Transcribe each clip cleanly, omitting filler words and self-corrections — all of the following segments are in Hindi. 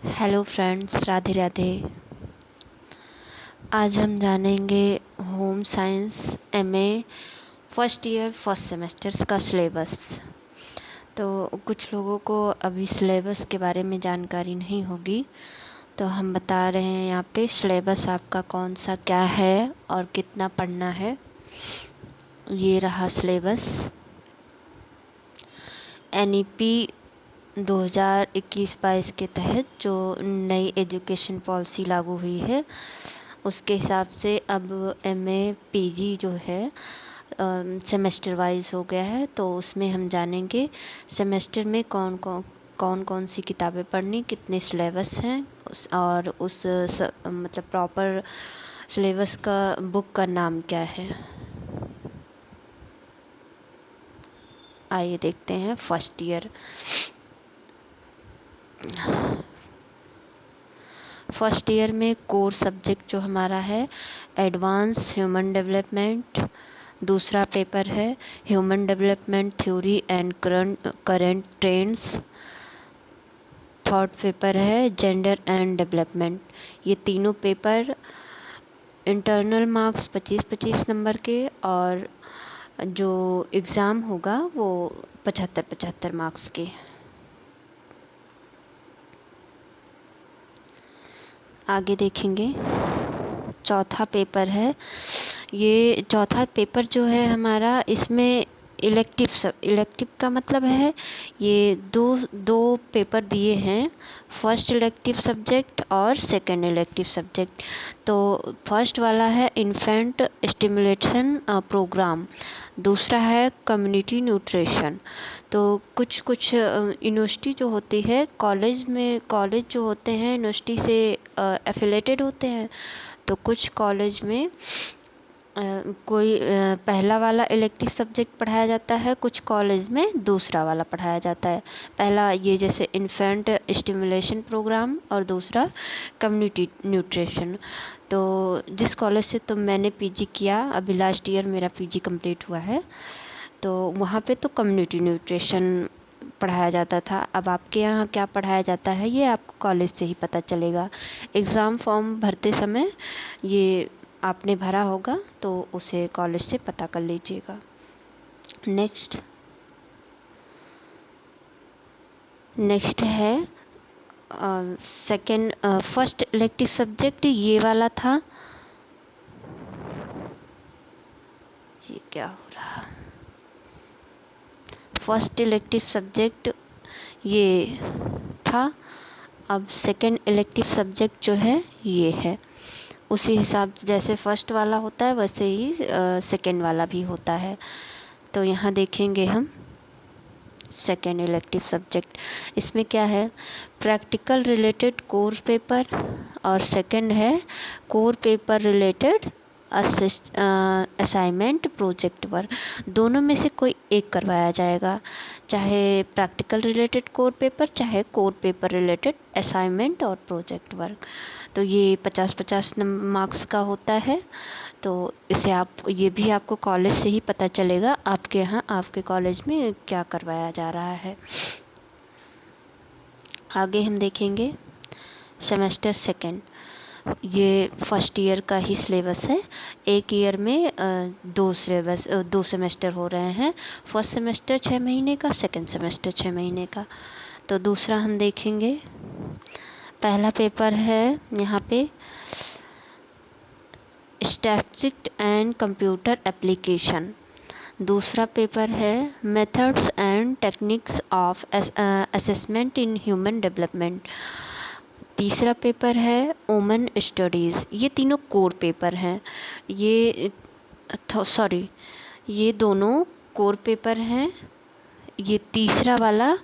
Hello friends, Radhe Radhe. आज हम जानेंगे home science MA first year first semesters का सिलेबस। तो कुछ लोगों को अभी सिलेबस के बारे में जानकारी नहीं होगी, तो हम बता रहे हैं यहाँ पे सिलेबस आपका कौन सा क्या है और कितना पढ़ना है। ये रहा सिलेबस। एनईपी 2021-22 के तहत जो नई एजुकेशन पॉलिसी लागू हुई है, उसके हिसाब से अब एमए पीजी जो है सेमेस्टर वाइज हो गया है। तो उसमें हम जानेंगे सेमेस्टर में कौन कौन सी किताबें पढ़नी, कितने सिलेबस हैं और मतलब प्रॉपर सिलेबस का बुक का नाम क्या है। आइए देखते हैं। फर्स्ट ईयर में कोर सब्जेक्ट जो हमारा है एडवांस ह्यूमन डेवलपमेंट। दूसरा पेपर है human development theory and current trends. Third paper है जेंडर एंड डेवलपमेंट। ये तीनों पेपर इंटरनल मार्क्स 25-25 नंबर के और जो एग्ज़ाम होगा वो 75-75 मार्क्स के। आगे देखेंगे। चौथा पेपर है। ये चौथा पेपर जो है हमारा, इसमें इलेक्टिव का मतलब है ये दो पेपर दिए हैं, फर्स्ट इलेक्टिव सब्जेक्ट और सेकंड इलेक्टिव सब्जेक्ट। तो फर्स्ट वाला है इन्फेंट स्टिमुलेशन प्रोग्राम, दूसरा है कम्युनिटी न्यूट्रिशन। तो कुछ यूनिवर्सिटी जो होती है, कॉलेज जो होते हैं यूनिवर्सिटी से एफिलेटेड होते हैं, तो कुछ कॉलेज में कोई पहला वाला इलेक्टिव सब्जेक्ट पढ़ाया जाता है, कुछ कॉलेज में दूसरा वाला पढ़ाया जाता है। पहला ये जैसे इन्फेंट स्टिमुलेशन प्रोग्राम और दूसरा कम्युनिटी न्यूट्रिशन। तो जिस कॉलेज से तो मैंने पीजी किया, अभी लास्ट ईयर मेरा पीजी कंप्लीट हुआ है, तो वहाँ पे तो कम्युनिटी न्यूट्रिशन पढ़ाया जाता था। अब आपके यहाँ क्या पढ़ाया जाता है ये आपको कॉलेज से ही पता चलेगा। एग्ज़ाम फॉर्म भरते समय ये आपने भरा होगा, तो उसे कॉलेज से पता कर लीजिएगा। नेक्स्ट है फर्स्ट इलेक्टिव सब्जेक्ट, ये वाला था। ये क्या हो रहा, फर्स्ट इलेक्टिव सब्जेक्ट ये था। अब सेकंड इलेक्टिव सब्जेक्ट जो है ये है। उसी हिसाब जैसे फर्स्ट वाला होता है वैसे ही सेकंड वाला भी होता है। तो यहाँ देखेंगे हम सेकेंड इलेक्टिव सब्जेक्ट। इसमें क्या है, प्रैक्टिकल रिलेटेड कोर पेपर और सेकंड है core paper related assignment project work. दोनों में से कोई एक करवाया जाएगा, चाहे प्रैक्टिकल रिलेटेड कोर पेपर, चाहे कोर पेपर रिलेटेड असाइनमेंट और प्रोजेक्ट वर्क। तो ये 50-50 मार्क्स का होता है। तो इसे ये भी आपको कॉलेज से ही पता चलेगा आपके यहाँ आपके कॉलेज में क्या करवाया जा रहा है। आगे हम देखेंगे सेमेस्टर सेकंड। ये फर्स्ट ईयर का ही सिलेबस है। एक ईयर में दो सेमेस्टर हो रहे हैं। फर्स्ट सेमेस्टर 6 महीने का, सेकंड सेमेस्टर 6 महीने का। तो दूसरा हम देखेंगे। पहला पेपर है यहाँ पे स्टैटिस्टिक्स एंड कंप्यूटर एप्लीकेशन। दूसरा पेपर है methods and techniques of assessment in human development. तीसरा पेपर है वुमेन स्टडीज़। ये तीनों कोर पेपर हैं। ये दोनों कोर पेपर हैं। ये तीसरा वाला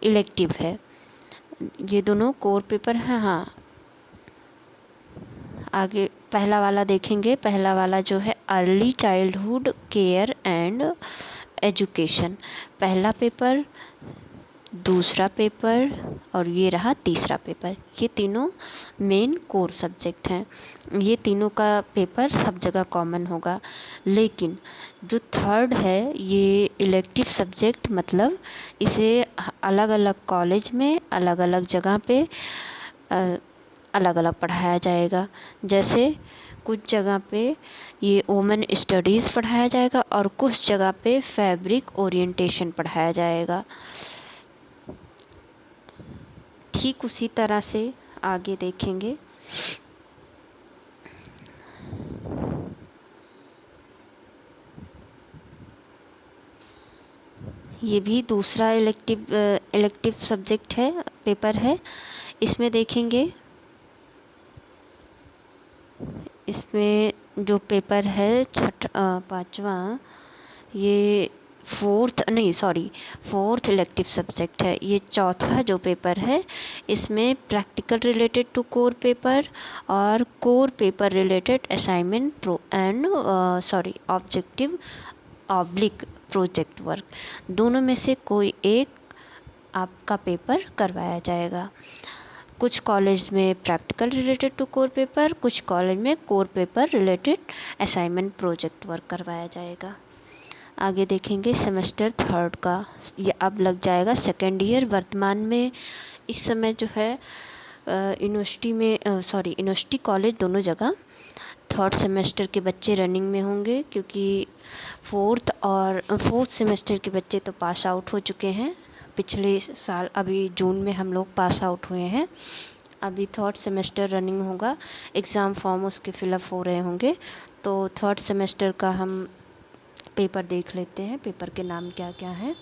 इलेक्टिव है। ये दोनों कोर पेपर हैं। हाँ, आगे पहला वाला देखेंगे। पहला वाला जो है early childhood care and education. पहला पेपर, दूसरा पेपर और ये रहा तीसरा पेपर। ये तीनों मेन कोर सब्जेक्ट हैं। ये तीनों का पेपर सब जगह कॉमन होगा। लेकिन जो थर्ड है ये इलेक्टिव सब्जेक्ट, मतलब इसे अलग अलग कॉलेज में अलग अलग जगह पे अलग अलग पढ़ाया जाएगा। जैसे कुछ जगह पे ये वुमेन स्टडीज़ पढ़ाया जाएगा और कुछ जगह पे फैब्रिक ओरिएंटेशन पढ़ाया जाएगा। ठीक उसी तरह से आगे देखेंगे। ये भी दूसरा इलेक्टिव सब्जेक्ट है, पेपर है। इसमें देखेंगे, इसमें जो पेपर है पाँचवा, ये फोर्थ इलेक्टिव सब्जेक्ट है। ये चौथा जो पेपर है, इसमें practical related to core paper और core paper related assignment objective oblique project work, दोनों में से कोई एक आपका पेपर करवाया जाएगा। कुछ कॉलेज में practical related to core paper, कुछ कॉलेज में core paper related assignment project work करवाया जाएगा। आगे देखेंगे सेमेस्टर थर्ड का, ये अब लग जाएगा सेकेंड ईयर। वर्तमान में इस समय जो है यूनिवर्सिटी कॉलेज दोनों जगह थर्ड सेमेस्टर के बच्चे रनिंग में होंगे, क्योंकि फोर्थ सेमेस्टर के बच्चे तो पास आउट हो चुके हैं पिछले साल। अभी जून में हम लोग पास आउट हुए हैं। अभी थर्ड सेमेस्टर रनिंग होगा, एग्ज़ाम फॉर्म उसके फिलअप हो रहे होंगे। तो थर्ड सेमेस्टर का हम पेपर देख लेते हैं। पेपर के नाम क्या क्या हैं।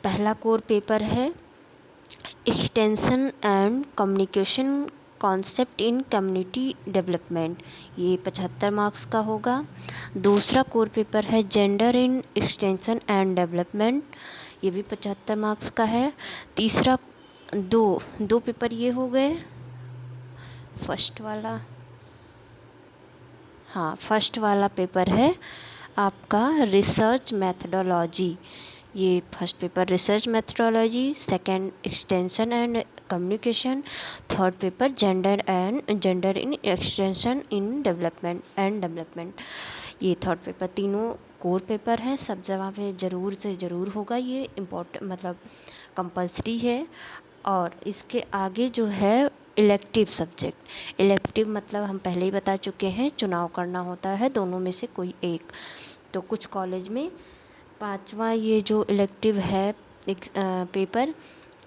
पहला कोर पेपर है extension and communication concept in community development, ये 75 मार्क्स का होगा। दूसरा कोर पेपर है gender in extension and development, ये भी 75 मार्क्स का है। तीसरा दो पेपर ये हो गए। फर्स्ट वाला पेपर है आपका रिसर्च मेथडोलॉजी, ये first paper research methodology, second extension and communication, third paper gender in extension in development. ये थर्ड पेपर तीनों कोर पेपर हैं। सब जगह पे ज़रूर से ज़रूर होगा, ये मतलब कंपलसरी है। और इसके आगे जो है इलेक्टिव सब्जेक्ट, इलेक्टिव मतलब हम पहले ही बता चुके हैं, चुनाव करना होता है दोनों में से कोई एक। तो कुछ कॉलेज में पांचवा ये जो इलेक्टिव है पेपर,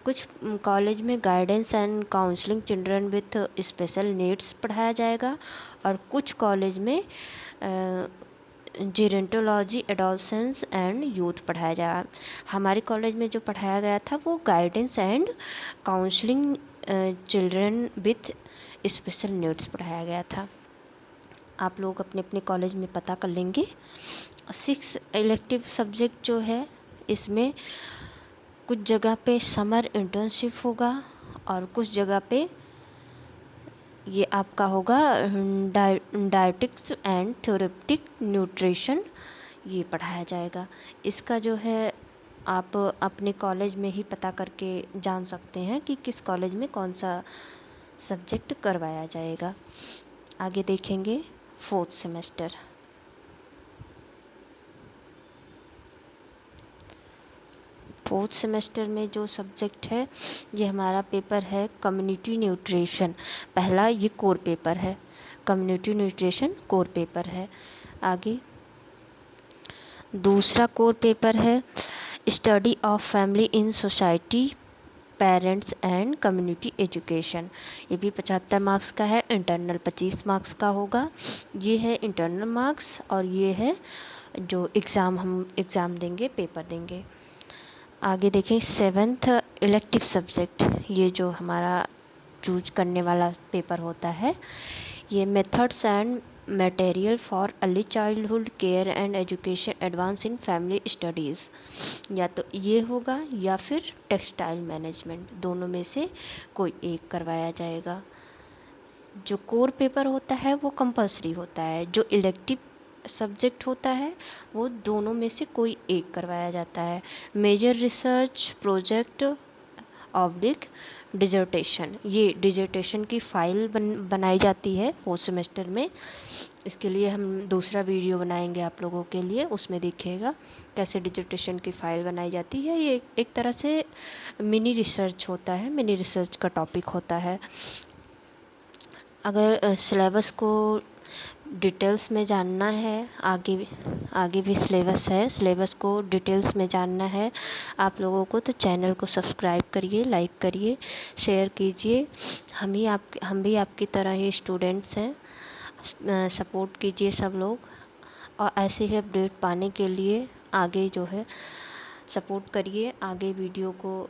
कुछ कॉलेज में guidance and counselling children with special needs पढ़ाया जाएगा और कुछ कॉलेज में जेरेंटोलॉजी एडोलसेंस एंड यूथ पढ़ाया जाएगा। हमारे कॉलेज में जो पढ़ाया गया था वो guidance and counselling children with special needs पढ़ाया गया था। आप लोग अपने अपने कॉलेज में पता कर लेंगे। 6 इलेक्टिव सब्जेक्ट जो है, इसमें कुछ जगह पे समर इंटर्नशिप होगा और कुछ जगह पे ये आपका होगा डायटिक्स एंड थेरेप्टिक न्यूट्रिशन, ये पढ़ाया जाएगा। इसका जो है आप अपने कॉलेज में ही पता करके जान सकते हैं कि किस कॉलेज में कौन सा सब्जेक्ट करवाया जाएगा। आगे देखेंगे फोर्थ सेमेस्टर। फोर्थ सेमेस्टर में जो सब्जेक्ट है, ये हमारा पेपर है कम्युनिटी न्यूट्रिशन। पहला ये कोर पेपर है, कम्युनिटी न्यूट्रिशन कोर पेपर है। आगे दूसरा कोर पेपर है study of family in society, parents and community education, ये भी 75 मार्क्स का है। इंटरनल 25 मार्क्स का होगा। ये है इंटरनल मार्क्स और ये है जो हम एग्ज़ाम देंगे, पेपर देंगे। आगे देखें सेवेंथ इलेक्टिव सब्जेक्ट, ये जो हमारा चूज करने वाला पेपर होता है, ये methods and material for early childhood care and education advance in family studies, या तो ये होगा या फिर टेक्सटाइल मैनेजमेंट, दोनों में से कोई एक करवाया जाएगा। जो कोर पेपर होता है वो कंपलसरी होता है, जो इलेक्टिव सब्जेक्ट होता है वो दोनों में से कोई एक करवाया जाता है। Major research project oblique dissertation, ये डिजर्टेशन की फ़ाइल बनाई जाती है फोर्थ सेमेस्टर में। इसके लिए हम दूसरा वीडियो बनाएंगे आप लोगों के लिए, उसमें देखिएगा कैसे डिजर्टेशन की फ़ाइल बनाई जाती है। ये एक तरह से मिनी रिसर्च होता है, मिनी रिसर्च का टॉपिक होता है। अगर सिलेबस को डिटेल्स में जानना है, आगे भी सिलेबस है, सिलेबस को डिटेल्स में जानना है आप लोगों को, तो चैनल को सब्सक्राइब करिए, लाइक करिए, शेयर कीजिए। हम भी आपकी तरह ही स्टूडेंट्स हैं। सपोर्ट कीजिए सब लोग, और ऐसे ही अपडेट पाने के लिए आगे जो है सपोर्ट करिए, आगे वीडियो को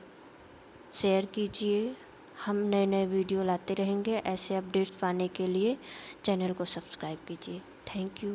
शेयर कीजिए। हम नए नए वीडियो लाते रहेंगे। ऐसे अपडेट्स पाने के लिए चैनल को सब्सक्राइब कीजिए। Thank you.